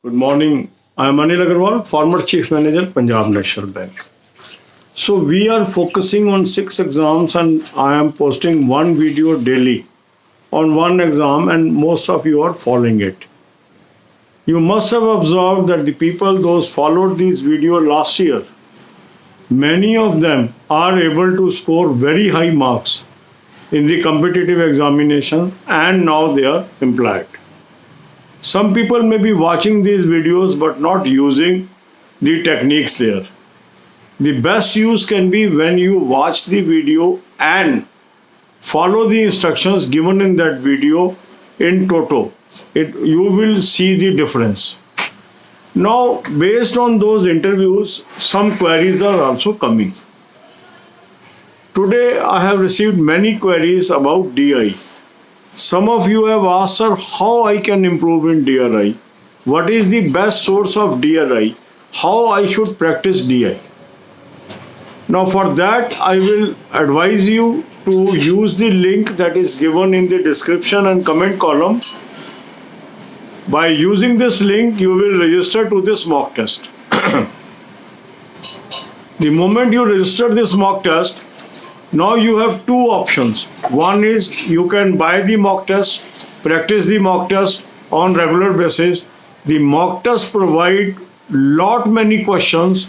Good morning. I am Anil Agarwal, former Chief Manager, Punjab National Bank. So we are focusing on 6 exams and I am posting one video daily on one exam and most of you are following it. You must have observed that the people those followed this video last year, many of them are able to score very high marks in the competitive examination and now they are employed. Some people may be watching these videos but not using the techniques there. The best use can be when you watch the video and follow the instructions given in that video in toto. You will see the difference. Now, based on those interviews, some queries are also coming. Today, I have received many queries about DI. Some of you have asked, sir, how I can improve in DRI? What is the best source of DRI? How I should practice DI? Now for that, I will advise you to use the link that is given in the description and comment column. By using this link, you will register to this mock test. The moment you register this mock test, now you have two options. One is you can buy the mock test, practice the mock test on regular basis. The mock test provide lot many questions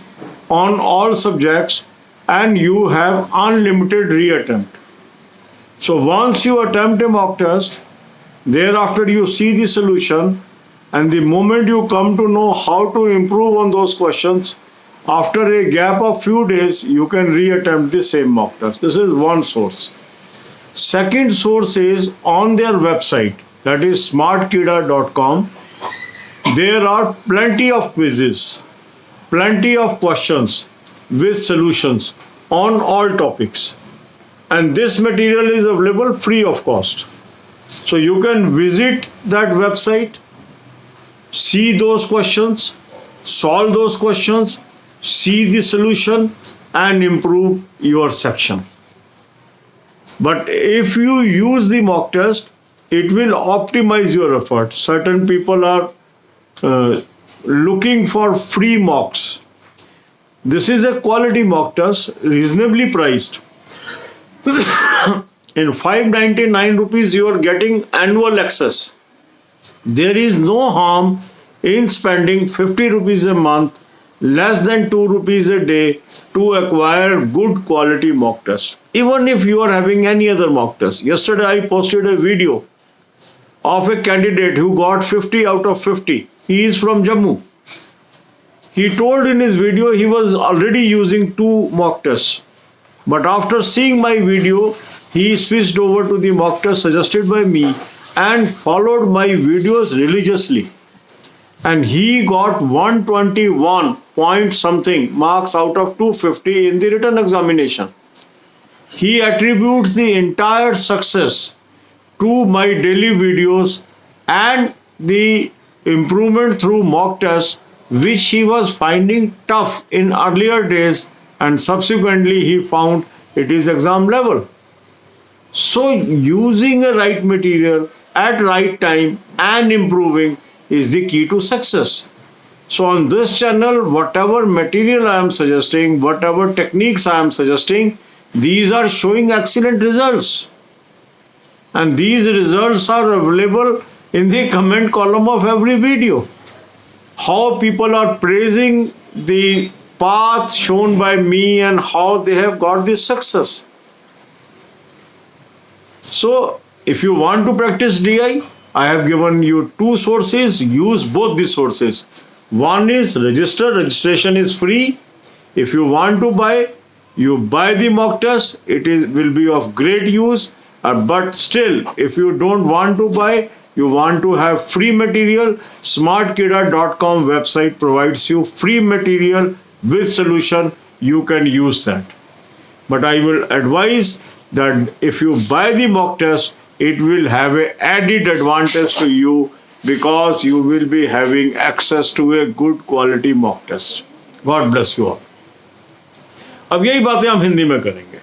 on all subjects and you have unlimited reattempt. So once you attempt a mock test, thereafter you see the solution and the moment you come to know how to improve on those questions, after a gap of few days, you can reattempt the same mock test. This is one source. Second source is on their website, that is smartkida.com. There are plenty of quizzes, plenty of questions with solutions on all topics. And this material is available free of cost. So you can visit that website, see those questions, solve those questions, see the solution and improve your section. But if you use the mock test, it will optimize your effort. Certain people are looking for free mocks. This is a quality mock test, reasonably priced. In 599 rupees, you are getting annual access. There is no harm in spending 50 rupees a month, less than 2 rupees a day to acquire good quality mock test. Even if you are having any other mock test. Yesterday I posted a video of a candidate who got 50 out of 50. He is from Jammu. He told in his video he was already using 2 mock tests. But after seeing my video, he switched over to the mock test suggested by me and followed my videos religiously. And he got 121 point something marks out of 250 in the written examination. He attributes the entire success to my daily videos and the improvement through mock tests, which he was finding tough in earlier days, and subsequently he found it is exam level. So using a right material at right time and improving is the key to success. So on this channel, whatever material I am suggesting, whatever techniques I am suggesting, these are showing excellent results. And these results are available in the comment column of every video. How people are praising the path shown by me and how they have got this success. So if you want to practice DI, I have given you 2 sources. Use both the sources. One is register. Registration is free. If you want to buy, you buy the mock test. It will be of great use. But still, if you don't want to buy, you want to have free material, smartkida.com website provides you free material with solution. You can use that. But I will advise that if you buy the mock test, it will have an added advantage to you because you will be having access to a good quality mock test. God bless you all. अब यही बातें हम हिंदी में करेंगे.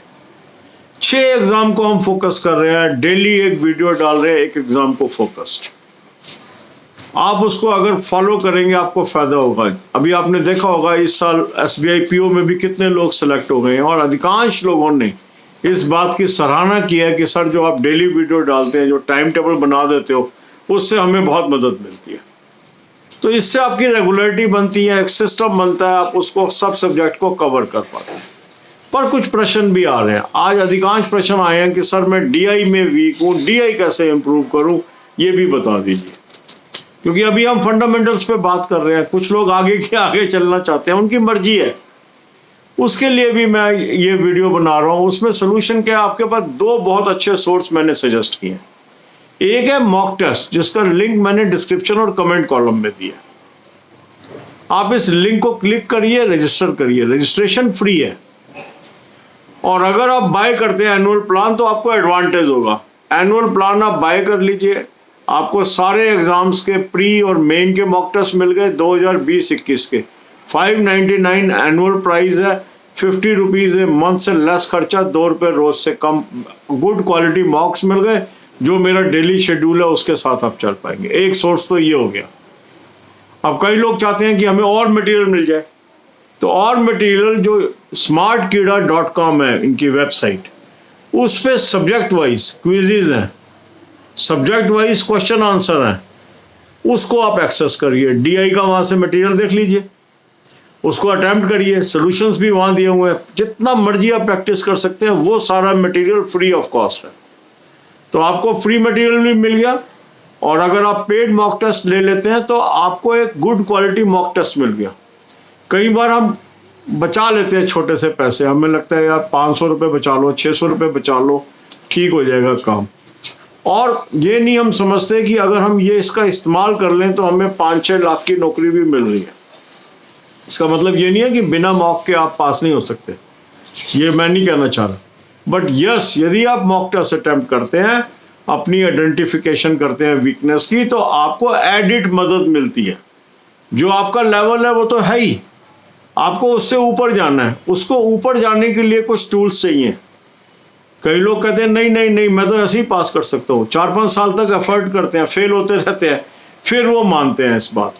6 exam को हम focus कर रहे हैं, डेली एक वीडियो डाल रहे हैं, एक एग्जाम को फोकस्ड. आप उसको अगर फॉलो करेंगे आपको फायदा होगा। अभी आपने देखा होगा इस साल SBI PO में भी कितने लोग सेलेक्ट हो गए हैं, और अधिकांश लोगों ने इस बात की सराहना की है कि सर जो आप डेली वीडियो डालते हैं, जो टाइम टेबल बना देते हो, उससे हमें बहुत मदद मिलती है। तो इससे आपकी रेगुलरिटी बनती है, एक सिस्टम बनता है, आप उसको सब सब्जेक्ट को कवर कर पाते हैं। पर कुछ प्रश्न भी आ रहे हैं, आज अधिकांश प्रश्न आए हैं कि सर मैं DI में वीक हूँ, DI कैसे इम्प्रूव करूँ, ये भी बता दीजिए। क्योंकि अभी हम फंडामेंटल्स पे बात कर रहे हैं, कुछ लोग आगे के आगे चलना चाहते हैं, उनकी मर्जी है, उसके लिए भी मैं ये वीडियो बना रहा हूँ। उसमें सोल्यूशन क्या है, आपके पास दो बहुत अच्छे सोर्स मैंने सजेस्ट किए हैं। एक है मॉक टेस्ट, जिसका लिंक मैंने डिस्क्रिप्शन और कमेंट कॉलम में दिया। आप इस लिंक को क्लिक करिए, रजिस्टर करिए, रजिस्ट्रेशन फ्री है। और अगर आप बाय करते हैं एनुअल प्लान तो आपको एडवांटेज होगा। एनुअल प्लान आप बाय कर लीजिए, आपको सारे एग्जाम्स के प्री और मेन के मॉक टेस्ट मिल गए 2020-21 के। 599 एनुअल प्राइस है, 50 रुपीज़ है मंथ से लेस खर्चा, 2 रुपये रोज से कम। गुड क्वालिटी मॉक्स मिल गए, जो मेरा डेली शेड्यूल है उसके साथ आप चल पाएंगे। एक सोर्स तो ये हो गया। अब कई लोग चाहते हैं कि हमें और मटेरियल मिल जाए, तो और मटेरियल जो smartkeeda.com है इनकी वेबसाइट, उस पे सब्जेक्ट वाइज क्विज़ेज हैं, सब्जेक्ट वाइज क्वेश्चन आंसर हैं, उसको आप एक्सेस करिए। DI का वहाँ से मटेरियल देख लीजिए, उसको अटेम्प्ट करिए, सॉल्यूशंस भी वहाँ दिए हुए हैं, जितना मर्जी आप प्रैक्टिस कर सकते हैं। वो सारा मटेरियल फ्री ऑफ कॉस्ट है, तो आपको फ्री मटेरियल भी मिल गया। और अगर आप पेड मॉक टेस्ट ले लेते हैं तो आपको एक गुड क्वालिटी मॉक टेस्ट मिल गया। कई बार हम बचा लेते हैं छोटे से पैसे, हमें लगता है यार 500 रुपये बचा लो, 600 रुपये बचा लो, ठीक हो जाएगा काम। और ये नहीं हम समझते कि अगर हम ये इसका इस्तेमाल कर लें तो हमें 5-6 लाख की नौकरी भी मिल रही है। इसका मतलब ये नहीं है कि बिना मॉक के आप पास नहीं हो सकते, ये मैं नहीं कहना चाह रहा। बट यस, यदि आप मॉक टेस्ट अटेम्प्ट करते हैं, अपनी आइडेंटिफिकेशन करते हैं वीकनेस की, तो आपको एडिट मदद मिलती है। जो आपका लेवल है वो तो है ही, आपको उससे ऊपर जाना है। उसको ऊपर जाने के लिए कुछ टूल्स चाहिए। कई लोग कहते हैं नहीं नहीं नहीं, मैं तो ऐसे ही पास कर सकता हूँ। 4-5 साल तक एफर्ट करते हैं, फेल होते रहते हैं, फिर वो मानते हैं इस बात।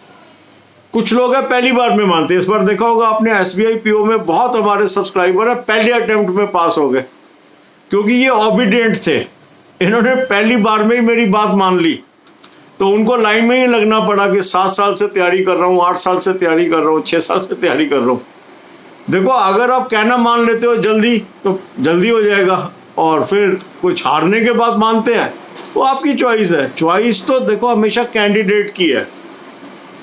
कुछ लोग हैं पहली बार में मानते हैं। इस बार देखा होगा आपने SBI PO में बहुत हमारे सब्सक्राइबर है पहले अटेम्प्ट में पास हो गए, क्योंकि ये ओबीडिएंट थे। इन्होंने पहली बार में ही मेरी बात मान ली, तो उनको लाइन में ही लगना पड़ा कि 7 साल से तैयारी कर रहा हूँ, 8 साल से तैयारी कर रहा हूँ, 6 साल से तैयारी कर रहा हूँ। देखो, अगर आप कहना मान लेते हो जल्दी तो जल्दी हो जाएगा, और फिर कुछ हारने के बाद मानते हैं, वो आपकी चॉइस है। चॉइस तो देखो हमेशा कैंडिडेट की है।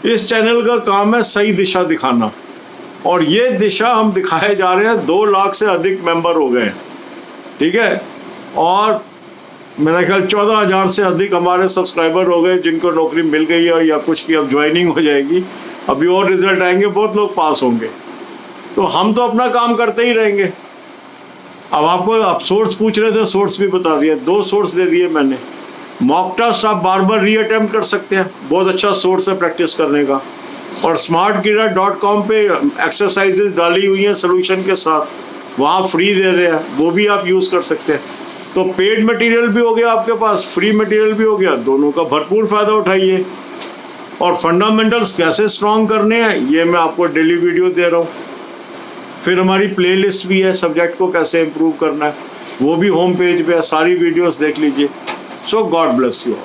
इस चैनल का काम है सही दिशा दिखाना, और ये दिशा हम दिखाए जा रहे हैं। 2 लाख से अधिक मेंबर हो गए हैं, ठीक है। और मेरा ख्याल 14,000 से अधिक हमारे सब्सक्राइबर हो गए जिनको नौकरी मिल गई है, या कुछ की अब ज्वाइनिंग हो जाएगी। अभी और रिजल्ट आएंगे, बहुत लोग पास होंगे। तो हम तो अपना काम करते ही रहेंगे। अब आपको आप सोर्स पूछ रहे थे, सोर्स भी बता दिए, 2 सोर्स दे दिए मैंने। मॉक टेस्ट आप बार बार रीअटेम्प्ट कर सकते हैं, बहुत अच्छा सोर्स है प्रैक्टिस करने का। और smartkeeda.com पे एक्सरसाइजेज डाली हुई हैं सोल्यूशन के साथ, वहाँ फ्री दे रहे हैं, वो भी आप यूज़ कर सकते हैं। तो पेड मटेरियल भी हो गया आपके पास, फ्री मटेरियल भी हो गया, दोनों का भरपूर फ़ायदा उठाइए। और फंडामेंटल्स कैसे स्ट्रॉन्ग करने हैं ये मैं आपको डेली वीडियो दे रहा हूँ। फिर हमारी प्लेलिस्ट भी है, सब्जेक्ट को कैसे इम्प्रूव करना है, वो भी होम पेज पे है, सारी वीडियोस देख लीजिए। सो गॉड ब्लेस यू ऑल।